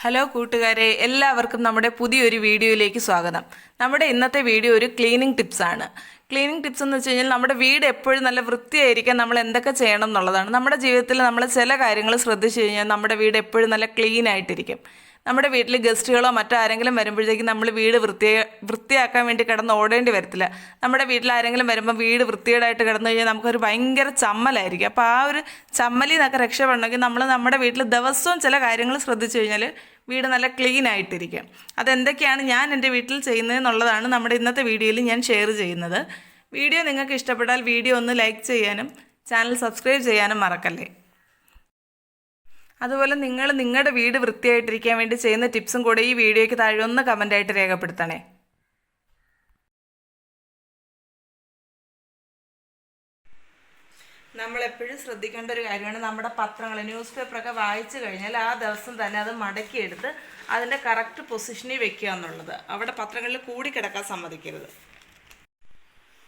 Hello കൂട്ടുകാരെ, എല്ലാവർക്കും നമ്മുടെ പുതിയൊരു വീഡിയോയിലേക്ക് സ്വാഗതം. നമ്മുടെ ഇന്നത്തെ വീഡിയോ ഒരു ക്ലീനിങ് ടിപ്സ് ആണ്. ക്ലീനിങ് ടിപ്സ് എന്ന് വെച്ച് കഴിഞ്ഞാൽ നമ്മുടെ വീട് എപ്പോഴും നല്ല വൃത്തിയായിരിക്കാൻ നമ്മൾ എന്തൊക്കെ ചെയ്യണം എന്നുള്ളതാണ്. നമ്മുടെ ജീവിതത്തിൽ നമ്മൾ ചില കാര്യങ്ങൾ ശ്രദ്ധിച്ചു കഴിഞ്ഞാൽ നമ്മുടെ വീട് എപ്പോഴും നല്ല ക്ലീൻ ആയിട്ടിരിക്കും. നമ്മുടെ വീട്ടിൽ ഗസ്റ്റുകളോ മറ്റാരെങ്കിലും വരുമ്പോഴത്തേക്കും നമ്മൾ വീട് വൃത്തിയാക്കാൻ വേണ്ടി കിടന്ന് ഓടേണ്ടി വരത്തില്ല. നമ്മുടെ വീട്ടിൽ ആരെങ്കിലും വരുമ്പോൾ വീട് വൃത്തികേടായിട്ട് കിടന്നു കഴിഞ്ഞാൽ നമുക്കൊരു ഭയങ്കര ചമ്മലായിരിക്കും. അപ്പോൾ ആ ഒരു ചമ്മലിൽ നിന്നൊക്കെ രക്ഷപ്പെടണമെങ്കിൽ നമ്മൾ നമ്മുടെ വീട്ടിൽ ദിവസവും ചില കാര്യങ്ങൾ ശ്രദ്ധിച്ചു കഴിഞ്ഞാൽ വീട് നല്ല ക്ലീൻ ആയിട്ടിരിക്കും. അതെന്തൊക്കെയാണ് ഞാൻ എൻ്റെ വീട്ടിൽ ചെയ്യുന്നതെന്നുള്ളതാണ് നമ്മുടെ ഇന്നത്തെ വീഡിയോയിൽ ഞാൻ ഷെയർ ചെയ്യുന്നത്. വീഡിയോ നിങ്ങൾക്ക് ഇഷ്ടപ്പെട്ടാൽ വീഡിയോ ഒന്ന് ലൈക്ക് ചെയ്യാനും ചാനൽ സബ്സ്ക്രൈബ് ചെയ്യാനും മറക്കല്ലേ. അതുപോലെ നിങ്ങൾ നിങ്ങളുടെ വീട് വൃത്തിയായിട്ടിരിക്കാൻ വേണ്ടി ചെയ്യുന്ന ടിപ്സും കൂടെ ഈ വീഡിയോയ്ക്ക് താഴെ ഒന്ന് കമൻ്റായിട്ട് രേഖപ്പെടുത്തണേ. നമ്മളെപ്പോഴും ശ്രദ്ധിക്കേണ്ട ഒരു കാര്യമാണ് നമ്മുടെ പത്രങ്ങൾ, ന്യൂസ് പേപ്പറൊക്കെ വായിച്ചു കഴിഞ്ഞാൽ ആ ദിവസം തന്നെ അത് മടക്കിയെടുത്ത് അതിൻ്റെ കറക്റ്റ് പൊസിഷനിൽ വെക്കുക എന്നുള്ളത്. അവിടെ പത്രങ്ങളിൽ കൂടിക്കിടക്കാൻ സമ്മതിക്കരുത്.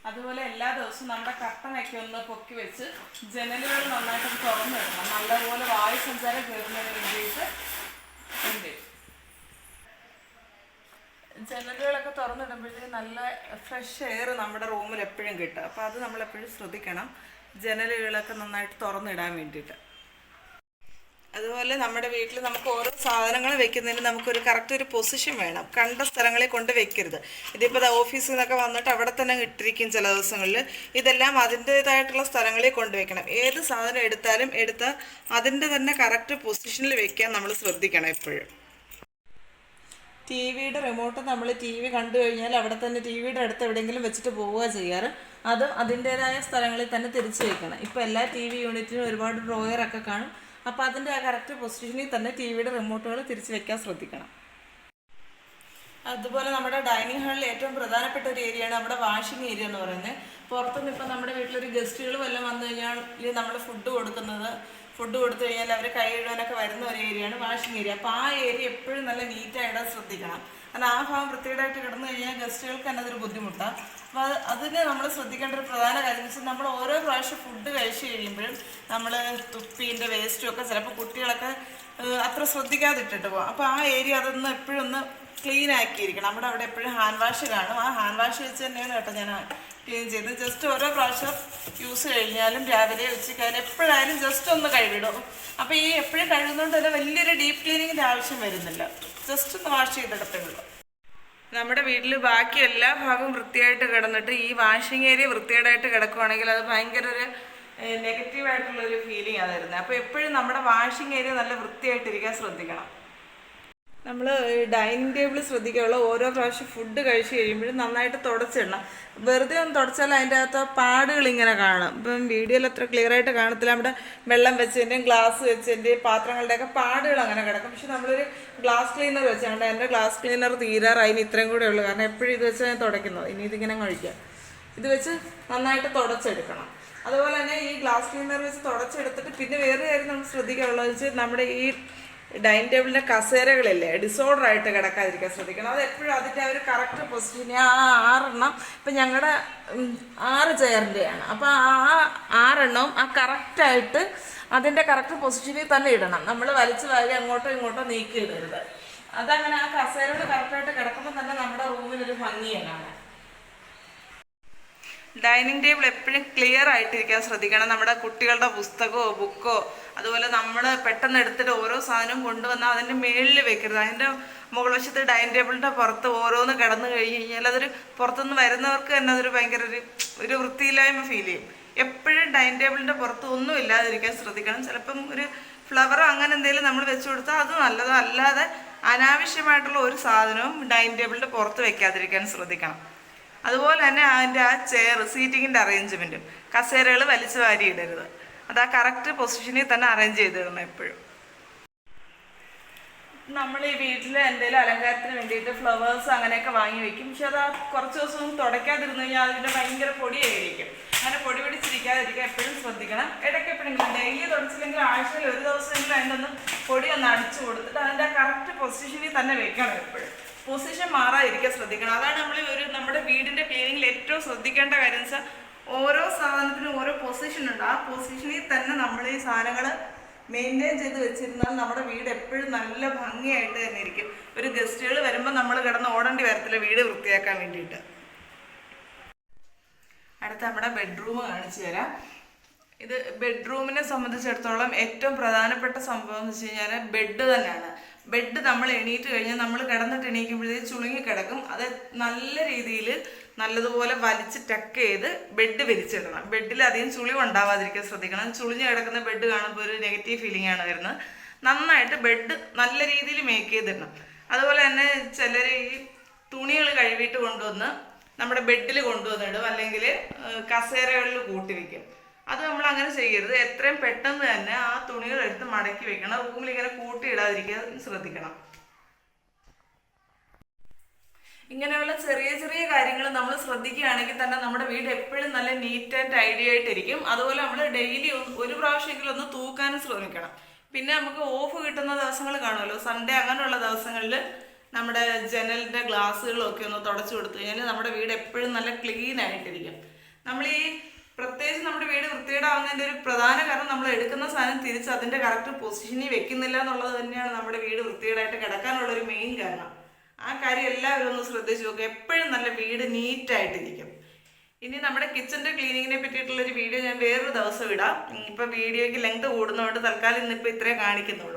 അതുപോലെ എല്ലാ ദിവസവും നമ്മുടെ കർട്ടനൊക്കെ ഒന്ന് പൊക്കി വെച്ച് ജനലുകൾ നന്നായിട്ട് തുറന്നു വെക്കണം. നല്ലപോലെ വായു സഞ്ചാരം കയറുന്നതിന് വേണ്ടിയിട്ട് ജനലുകളൊക്കെ തുറന്നിടുമ്പോഴത്തേക്ക് നല്ല ഫ്രഷ് എയർ നമ്മുടെ റൂമിൽ എപ്പോഴും കിട്ടും. അപ്പോൾ അത് നമ്മളെപ്പോഴും ശ്രദ്ധിക്കണം, ജനലുകളൊക്കെ നന്നായിട്ട് തുറന്നിടാൻ വേണ്ടിയിട്ട്. അതുപോലെ നമ്മുടെ വീട്ടിൽ നമുക്ക് ഓരോ സാധനങ്ങൾ വെക്കുന്നതിന് നമുക്കൊരു കറക്റ്റ് ഒരു പൊസിഷൻ വേണം. കണ്ട സ്ഥലങ്ങളിൽ കൊണ്ട് വെക്കരുത്. ഇതിപ്പോൾ ഓഫീസിൽ നിന്നൊക്കെ വന്നിട്ട് അവിടെ തന്നെ ഇട്ടിരിക്കും ചില ദിവസങ്ങളിൽ. ഇതെല്ലാം അതിൻ്റേതായിട്ടുള്ള സ്ഥലങ്ങളിൽ കൊണ്ടുവയ്ക്കണം. ഏത് സാധനം എടുത്താലും അതിൻ്റെ തന്നെ കറക്റ്റ് പൊസിഷനിൽ വെക്കാൻ നമ്മൾ ശ്രദ്ധിക്കണം എപ്പോഴും. ടി വിയുടെ റിമോട്ട് നമ്മൾ ടി വി കണ്ടു കഴിഞ്ഞാൽ അവിടെ തന്നെ ടി വിയുടെ അടുത്ത് എവിടെയെങ്കിലും വെച്ചിട്ട് പോവുക ചെയ്യാറ്. അത് അതിൻ്റേതായ സ്ഥലങ്ങളിൽ തന്നെ തിരിച്ചു വയ്ക്കണം. ഇപ്പോൾ എല്ലാ ടി വി യൂണിറ്റിനും ഒരുപാട് ഡ്രോയറൊക്കെ കാണും. അപ്പോൾ അതിൻ്റെ ആ കറക്റ്റ് പൊസിഷനിൽ തന്നെ ടി വിയുടെ റിമോട്ടുകൾ തിരിച്ചു വയ്ക്കാൻ ശ്രദ്ധിക്കണം. അതുപോലെ നമ്മുടെ ഡൈനിങ് ഹാളിൽ ഏറ്റവും പ്രധാനപ്പെട്ട ഒരു ഏരിയയാണ് നമ്മുടെ വാഷിംഗ് ഏരിയ എന്ന് പറയുന്നത്. പുറത്തുനിന്ന് ഇപ്പം നമ്മുടെ വീട്ടിലൊരു ഗസ്റ്റുകൾ വല്ലതും വന്നു കഴിഞ്ഞാൽ നമ്മൾ ഫുഡ് കൊടുത്തു കഴിഞ്ഞാൽ അവർ കൈ കഴുകാനൊക്കെ വരുന്ന ഒരു ഏരിയയാണ് വാഷിംഗ് ഏരിയ. അപ്പോൾ ആ ഏരിയ എപ്പോഴും നല്ല നീറ്റായിടാൻ ശ്രദ്ധിക്കണം. കാരണം ആ ഭാഗം വൃത്തികേടായിട്ട് കിടന്നു കഴിഞ്ഞാൽ ഗസ്റ്റുകൾക്ക് തന്നെ അതൊരു ബുദ്ധിമുട്ടാണ്. അപ്പോൾ അതിന് നമ്മൾ ശ്രദ്ധിക്കേണ്ട ഒരു പ്രധാന കാര്യം എന്ന് വെച്ചാൽ നമ്മൾ ഓരോ പ്രാവശ്യം ഫുഡ് കഴിച്ച് കഴിയുമ്പോഴും നമ്മൾ തുപ്പീൻ്റെ വേസ്റ്റും ഒക്കെ ചിലപ്പോൾ കുട്ടികളൊക്കെ അത്ര ശ്രദ്ധിക്കാതിട്ടിട്ട് പോകും. അപ്പോൾ ആ ഏരിയ അതൊന്ന് എപ്പോഴും ഒന്ന് ക്ലീൻ ആക്കിയിരിക്കണം. നമ്മുടെ അവിടെ എപ്പോഴും ഹാൻഡ് വാഷ് കാണും. ആ ഹാൻഡ് വാഷ് വെച്ച് തന്നെയാണ് കേട്ടോ ഞാൻ ക്ലീൻ ചെയ്ത്. ജസ്റ്റ് ഓരോ പ്രാവശ്യം യൂസ് കഴിഞ്ഞാലും രാവിലെ ഉച്ചയ്ക്കായാലും എപ്പോഴായാലും ജസ്റ്റ് ഒന്ന് കഴുകിടും. അപ്പോൾ ഈ എപ്പോഴും കഴുകുന്നതുകൊണ്ട് തന്നെ വലിയൊരു ഡീപ്പ് ക്ലീനിങ്ങിൻ്റെ ആവശ്യം വരുന്നില്ല. ജസ്റ്റ് ഒന്ന് വാഷ് ചെയ്തെടുത്തേ ഉള്ളൂ. നമ്മുടെ വീട്ടിൽ ബാക്കി എല്ലാ ഭാഗവും വൃത്തിയായിട്ട് കിടന്നിട്ട് ഈ വാഷിംഗ് ഏരിയ വൃത്തികേടായിട്ട് കിടക്കുവാണെങ്കിൽ അത് ഭയങ്കര ഒരു നെഗറ്റീവായിട്ടുള്ളൊരു ഫീലിംഗ് ആണ് വരുന്നത്. അപ്പോൾ എപ്പോഴും നമ്മുടെ വാഷിംഗ് ഏരിയ നല്ല വൃത്തിയായിട്ടിരിക്കാൻ ശ്രദ്ധിക്കണം. നമ്മൾ ഡൈനിങ് ടേബിൾ ശ്രദ്ധിക്കാനുള്ള ഓരോ പ്രാവശ്യം ഫുഡ് കഴിച്ച് കഴിയുമ്പോഴും നന്നായിട്ട് തുടച്ചിടണം. വെറുതെ ഒന്ന് തുടച്ചാൽ അതിൻ്റെ അകത്ത് പാടുകൾ ഇങ്ങനെ കാണും. ഇപ്പം വീഡിയോയിൽ അത്ര ക്ലിയർ ആയിട്ട് കാണത്തില്ല. നമ്മുടെ വെള്ളം വെച്ചതിൻ്റെയും ഗ്ലാസ് വെച്ചതിൻ്റെയും പാത്രങ്ങളുടെയൊക്കെ പാടുകൾ അങ്ങനെ കിടക്കും. പക്ഷെ നമ്മളൊരു ഗ്ലാസ് ക്ലീനർ വെച്ചാണ്ട് എൻ്റെ ഗ്ലാസ് ക്ലീനർ തീരാറായി, ഇനി ഇത്രയും കൂടെ ഉള്ളൂ. കാരണം എപ്പോഴും ഇത് വെച്ചാൽ ഞാൻ തുടയ്ക്കുന്നത്. ഇനി ഇതിങ്ങനെ കഴിക്കാം. ഇത് വെച്ച് നന്നായിട്ട് തുടച്ചെടുക്കണം. അതുപോലെ തന്നെ ഈ ഗ്ലാസ് ക്ലീനർ വെച്ച് തുടച്ചെടുത്തിട്ട് പിന്നെ വേറെ കാര്യം നമ്മൾ ശ്രദ്ധിക്കാനുള്ളത് വെച്ചാൽ നമ്മുടെ ഈ ഡൈനിങ് ടേബിളിൻ്റെ കസേരകളില്ലേ ഡിസോർഡർ ആയിട്ട് കിടക്കാതിരിക്കാൻ ശ്രദ്ധിക്കണം. അത് എപ്പോഴും അതിൻ്റെ ആ ഒരു കറക്റ്റ് പൊസിഷന് ആ 6 എണ്ണം ഇപ്പം ഞങ്ങളുടെ 6 ചെയറിൻ്റെയാണ്. അപ്പോൾ ആ 6 എണ്ണവും ആ കറക്റ്റായിട്ട് അതിൻ്റെ കറക്റ്റ് പൊസിഷനിൽ തന്നെ ഇടണം. നമ്മൾ വലിച്ചു വാരി അങ്ങോട്ടോ ഇങ്ങോട്ടോ നീക്കി ഇടരുത്. അതങ്ങനെ ആ കസേരകൾ കറക്റ്റായിട്ട് കിടക്കുമ്പോൾ തന്നെ നമ്മുടെ റൂമിനൊരു ഭംഗിയാണ്. ഡൈനിങ് ടേബിൾ എപ്പോഴും ക്ലിയർ ആയിട്ടിരിക്കാൻ ശ്രദ്ധിക്കണം. നമ്മുടെ കുട്ടികളുടെ പുസ്തകമോ ബുക്കോ അതുപോലെ നമ്മൾ പെട്ടെന്ന് എടുത്തിട്ട് ഓരോ സാധനവും കൊണ്ടുവന്നാൽ അതിൻ്റെ മേളിൽ വെക്കരുത്. അതിൻ്റെ മുകൾ വശത്ത് ഡൈനിങ് ടേബിളിൻ്റെ പുറത്ത് ഓരോന്ന് കിടന്നു കഴിഞ്ഞ് കഴിഞ്ഞാൽ അതൊരു പുറത്തുനിന്ന് വരുന്നവർക്ക് തന്നെ അതൊരു ഭയങ്കര ഒരു വൃത്തിയില്ലായ്മ ഫീൽ ചെയ്യും. എപ്പോഴും ഡൈനിങ് ടേബിളിൻ്റെ പുറത്ത് ഒന്നും ഇല്ലാതിരിക്കാൻ ശ്രദ്ധിക്കണം. ചിലപ്പം ഒരു ഫ്ലവറോ അങ്ങനെ എന്തെങ്കിലും നമ്മൾ വെച്ച് കൊടുത്താൽ അത് നല്ലതോ. അല്ലാതെ അനാവശ്യമായിട്ടുള്ള ഒരു സാധനവും ഡൈനിങ് ടേബിളിൻ്റെ പുറത്ത് വെക്കാതിരിക്കാൻ ശ്രദ്ധിക്കണം. അതുപോലെ തന്നെ അതിൻ്റെ ആ സീറ്റിങ്ങിൻ്റെ അറേഞ്ച്മെൻറ്റും കസേരകൾ വലിച്ചു വാരി ഇടരുത്. അത് ആ കറക്റ്റ് പൊസിഷനിൽ തന്നെ അറേഞ്ച് ചെയ്തിടണം എപ്പോഴും. നമ്മൾ ഈ വീട്ടിൽ എന്തെങ്കിലും അലങ്കാരത്തിന് വേണ്ടിയിട്ട് ഫ്ലവേഴ്സ് അങ്ങനെയൊക്കെ വാങ്ങി വയ്ക്കും. പക്ഷെ അത് കുറച്ച് ദിവസം തുടയ്ക്കാതിരുന്നു കഴിഞ്ഞാൽ അതിൻ്റെ ഭയങ്കര പൊടിയായിരിക്കും. അങ്ങനെ പൊടി പിടിച്ചിരിക്കാതിരിക്കാൻ എപ്പോഴും ശ്രദ്ധിക്കണം. ഇടയ്ക്ക് എപ്പോഴെങ്കിലും ഡെയിലി തുടച്ചില്ലെങ്കിൽ ആഴ്ചയിൽ ഒരു ദിവസമെങ്കിലും അതിൻ്റെ ഒന്ന് പൊടി ഒന്ന് അടിച്ചു കൊടുത്തിട്ട് അതിൻ്റെ കറക്റ്റ് പൊസിഷനിൽ തന്നെ വെക്കണം. എപ്പോഴും പൊസിഷൻ മാറാതിരിക്കാൻ ശ്രദ്ധിക്കണം. അതാണ് നമ്മുടെ വീടിൻ്റെ ക്ലീനിങ്ങിൽ ഏറ്റവും ശ്രദ്ധിക്കേണ്ട കാര്യം എന്ന് വെച്ചാൽ ഓരോ സാധനത്തിനും ഓരോ പൊസിഷൻ ഉണ്ട്. ആ പൊസിഷനിൽ തന്നെ നമ്മൾ ഈ സാധനങ്ങൾ മെയിൻറ്റെയിൻ ചെയ്ത് വെച്ചിരുന്നാൽ നമ്മുടെ വീട് എപ്പോഴും നല്ല ഭംഗിയായിട്ട് തന്നെ ഇരിക്കും. ഒരു ഗസ്റ്റുകൾ വരുമ്പോൾ നമ്മൾ കിടന്ന് ഓടേണ്ടി വരത്തില്ല വീട് വൃത്തിയാക്കാൻ വേണ്ടിയിട്ട്. അടുത്ത നമ്മുടെ ബെഡ്റൂം കാണിച്ചു തരാം. ഇത് ബെഡ്റൂമിനെ സംബന്ധിച്ചിടത്തോളം ഏറ്റവും പ്രധാനപ്പെട്ട സംഭവം എന്ന് വെച്ച് കഴിഞ്ഞാൽ ബെഡ് തന്നെയാണ്. ബെഡ് നമ്മൾ എണീറ്റ് കഴിഞ്ഞാൽ നമ്മൾ കിടന്നിട്ട് എണീക്കുമ്പോഴത്തേക്ക് ചുളുങ്ങി കിടക്കും. അത് നല്ല രീതിയിൽ നല്ലതുപോലെ വലിച്ച് ടക്ക് ചെയ്ത് ബെഡ് വിരിച്ചിടണം. ബെഡിൽ അധികം ചുളിവ് ഉണ്ടാവാതിരിക്കാൻ ശ്രദ്ധിക്കണം. ചുളിഞ്ഞ് കിടക്കുന്ന ബെഡ് കാണുമ്പോൾ ഒരു നെഗറ്റീവ് ഫീലിംഗ് ആണ് വരുന്നത്. നന്നായിട്ട് ബെഡ് നല്ല രീതിയിൽ മേക്ക് ചെയ്തിടണം. അതുപോലെ തന്നെ ചിലർ ഈ തുണികൾ കഴുകിയിട്ട് കൊണ്ടുവന്ന് നമ്മുടെ ബെഡിൽ കൊണ്ടുവന്നിടും, അല്ലെങ്കിൽ കസേരകളിൽ കൂട്ടി വയ്ക്കും. അത് നമ്മൾ അങ്ങനെ ചെയ്യരുത്. എത്രയും പെട്ടെന്ന് തന്നെ ആ തുണികൾ എടുത്ത് മടക്കി വെക്കണം. റൂമിൽ ഇങ്ങനെ കൂട്ടിയിടാതിരിക്കാൻ ശ്രദ്ധിക്കണം. ഇങ്ങനെയുള്ള ചെറിയ ചെറിയ കാര്യങ്ങൾ നമ്മൾ ശ്രദ്ധിക്കുകയാണെങ്കിൽ തന്നെ നമ്മുടെ വീട് എപ്പോഴും നല്ല നീറ്റ് ആൻഡ് ടൈഡി ആയിട്ടിരിക്കും. അതുപോലെ നമ്മൾ ഡെയിലി ഒരു പ്രാവശ്യമെങ്കിലും ഒന്ന് തൂക്കാനും ശ്രമിക്കണം. പിന്നെ നമുക്ക് ഓഫ് കിട്ടുന്ന ദിവസങ്ങൾ കാണുമല്ലോ, സൺഡേ അങ്ങനെയുള്ള ദിവസങ്ങളിൽ നമ്മുടെ ജനലിൻ്റെ ഗ്ലാസ്സുകളൊക്കെ ഒന്ന് തുടച്ചു കൊടുത്തു കഴിഞ്ഞാൽ നമ്മുടെ വീട് എപ്പോഴും നല്ല ക്ലീൻ ആയിട്ടിരിക്കും. നമ്മൾ ഈ പ്രത്യേകിച്ച് നമ്മുടെ വീട് വൃത്തികേടാവുന്നതിൻ്റെ ഒരു പ്രധാന കാരണം നമ്മൾ എടുക്കുന്ന സാധനം തിരിച്ച് അതിൻ്റെ കറക്റ്റ് പൊസിഷനിൽ വെക്കുന്നില്ല എന്നുള്ളത് തന്നെയാണ് നമ്മുടെ വീട് വൃത്തികേടായിട്ട് കിടക്കാനുള്ളൊരു മെയിൻ കാരണം. ആ കാര്യം എല്ലാവരും ഒന്ന് ശ്രദ്ധിച്ച് നോക്കുക. എപ്പോഴും നല്ല വീട് നീറ്റായിട്ടിരിക്കും. ഇനി നമ്മുടെ കിച്ചൻ്റെ ക്ലീനിങ്ങിനെ പറ്റിയിട്ടുള്ളൊരു വീഡിയോ ഞാൻ വേറൊരു ദിവസം ഇടാം. ഇപ്പം വീഡിയോയ്ക്ക് ലെങ്ത് കൂടുന്നതുകൊണ്ട് തൽക്കാലം ഇന്നിപ്പോൾ ഇത്രേ കാണിക്കുന്നുള്ളൂ.